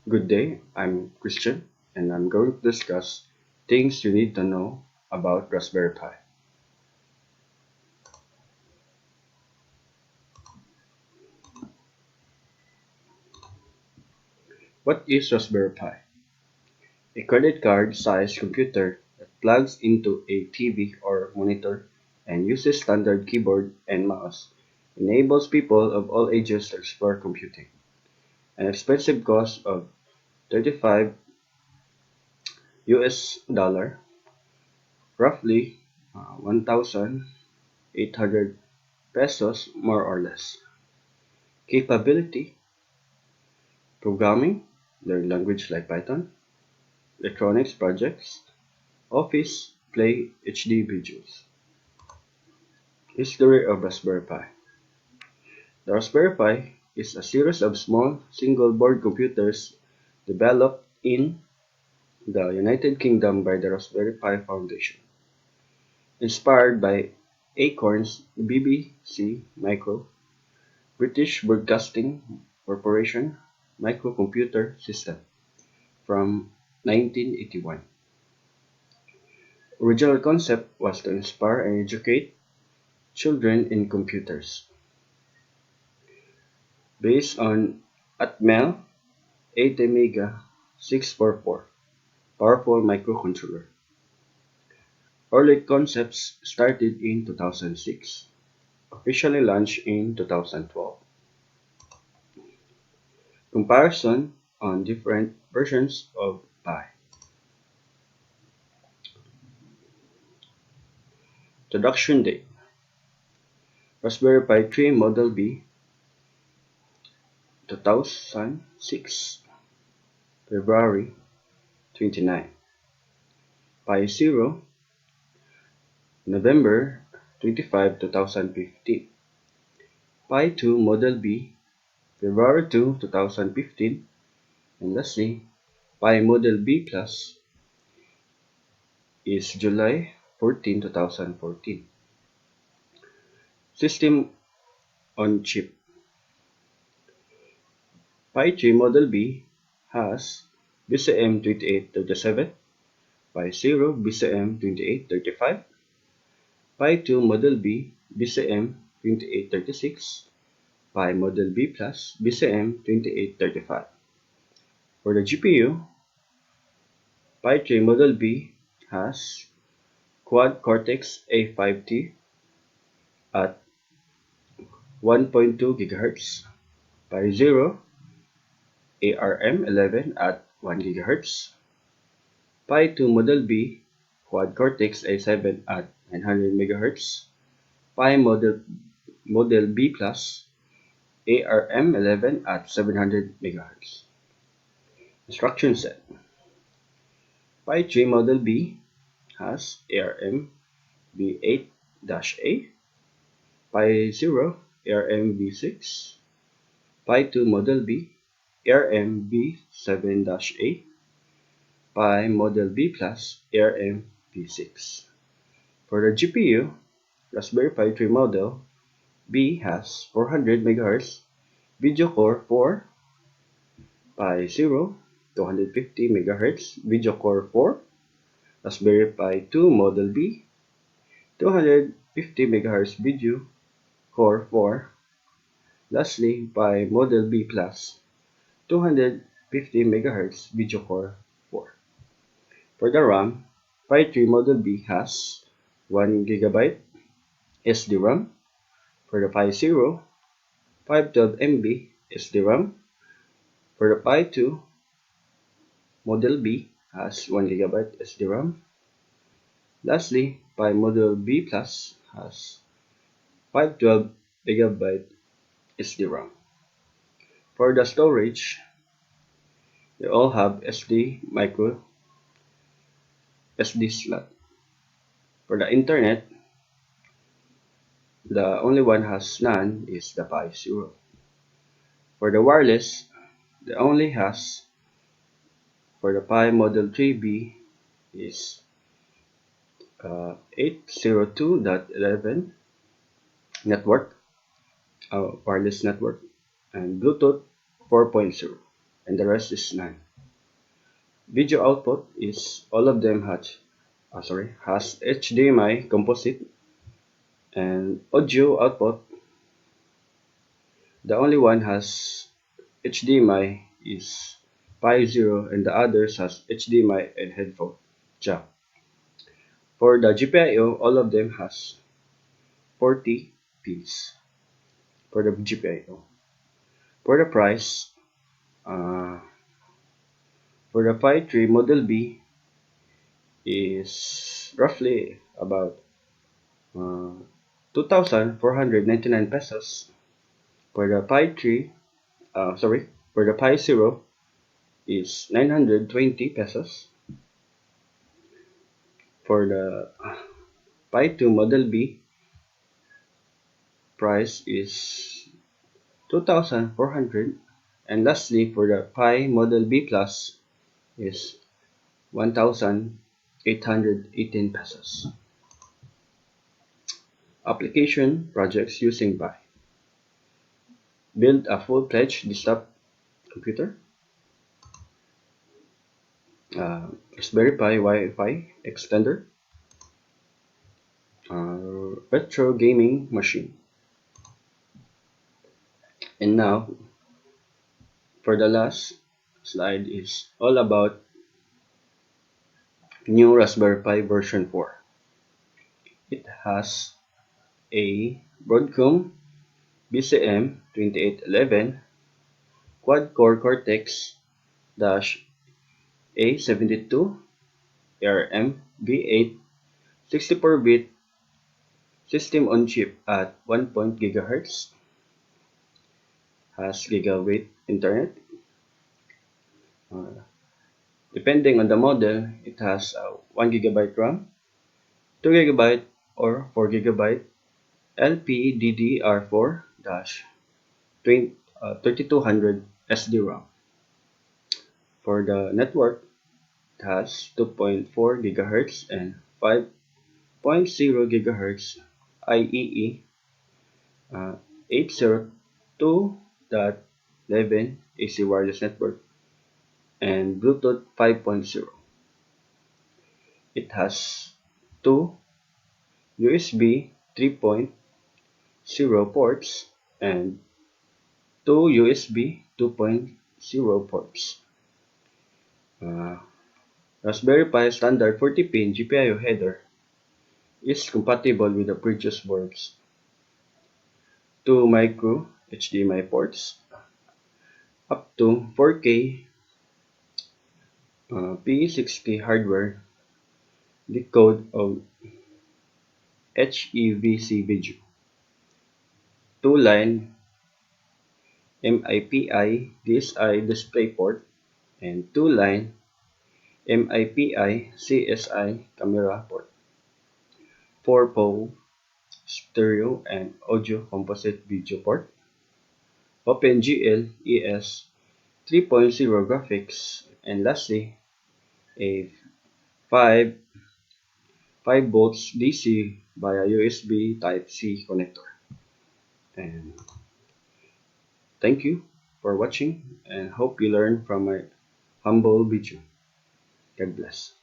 Good day, I'm Kristian, and I'm going to discuss things you need to know about Raspberry Pi. What is Raspberry Pi? A credit card sized computer that plugs into a TV or monitor and uses standard keyboard and mouse enables people of all ages to explore computing. An expensive cost of 35 US dollar, roughly 1,800 pesos more or less. Capability: programming, learn language like Python, electronics projects, Office, play HD videos. History of Raspberry Pi. The Raspberry Pi is a series of small single-board computers developed in the United Kingdom by the Raspberry Pi Foundation. Inspired by Acorn's BBC Micro, British Broadcasting Corporation microcomputer system from 1981. Original concept was to inspire and educate children in computers. Based on Atmel ATmega 644 powerful microcontroller. Early concepts started in 2006, officially launched in 2012. Comparison on different versions of Pi. Introduction date: Raspberry Pi 3 Model B 2006, February 29. Pi Zero, November 25, 2015. Pi 2 Model B, February 2, 2015. And lastly, Pi Model B Plus is July 14, 2014. System on chip. Pi 3 Model B has BCM2837, Pi 0 BCM2835, Pi 2 Model B BCM2836, Pi Model B Plus BCM2835. For the GPU, Pi 3 Model B has Quad Cortex A5T at 1.2 GHz, Pi 0 ARM11 at 1 GHz, Pi 2 Model B Quad Cortex A7 at 900 MHz, Pi Model B Plus ARM11 at 700 MHz. Instruction set. Pi 3 Model B has ARM V8-A, Pi 0 ARM V6, Pi 2 Model B ARM V7-A, Pi Model B Plus ARM V6. For the GPU, Raspberry Pi 3 Model B has 400 MHz Video Core 4, Pi 0 250 MHz Video Core 4, Raspberry Pi 2 Model B 250 MHz Video Core 4. Lastly, Pi Model B Plus 250 MHz Video Core 4. For the RAM, Pi 3 Model B has 1 GB SD-RAM. For the Pi 0, 512 MB SD-RAM. For the Pi 2, Model B has 1 GB SD-RAM. Lastly, Pi Model B Plus has 512 GB SD-RAM. For the storage, they all have micro SD slot. For the internet, the only one has none is the Pi 0. For the wireless, the only has for the Pi Model 3B is 802.11 network, wireless network, and Bluetooth 4.0. and the rest is none. Video output is all of them has HDMI composite, and audio output, the only one has HDMI is Pi 0 and the others has HDMI and headphone jack. For the GPIO, all of them has 40 pins for the GPIO. For the price, uh, for the Pi 3 Model B is roughly about 2,499 pesos. For the Pi 3, for the Pi 0 is 920 pesos. For the Pi 2 Model B, price is 2,400. And lastly, for the Pi Model B Plus is 1,818 pesos. Application projects using Pi. Build a full-fledged desktop computer. Raspberry Pi Wi-Fi extender. Retro gaming machine. And now, for the last slide is all about new Raspberry Pi version 4. It has a Broadcom BCM 2811 quad-core Cortex-A72 ARM V8 64-bit system on chip at 1 GHz, has gigabit internet. Depending on the model, it has 1 GB RAM, 2 GB or 4 GB LPDDR4-3200 SD-ROM. For the network, it has 2.4 GHz and 5.0 GHz IEEE 802.11 AC wireless network and Bluetooth 5.0. It has two USB 3.0 ports and two USB 2.0 ports. Raspberry Pi standard 40-pin GPIO header is compatible with the previous boards. Two micro HDMI ports, up to 4K P60 hardware decode of HEVC video, two-line MIPI DSI DisplayPort, and two-line MIPI CSI camera port, 4-pole stereo and audio composite video port, OpenGL ES 3.0 graphics, and lastly, a 5 volts DC via USB Type-C connector. And thank you for watching and hope you learn from my humble video. God bless.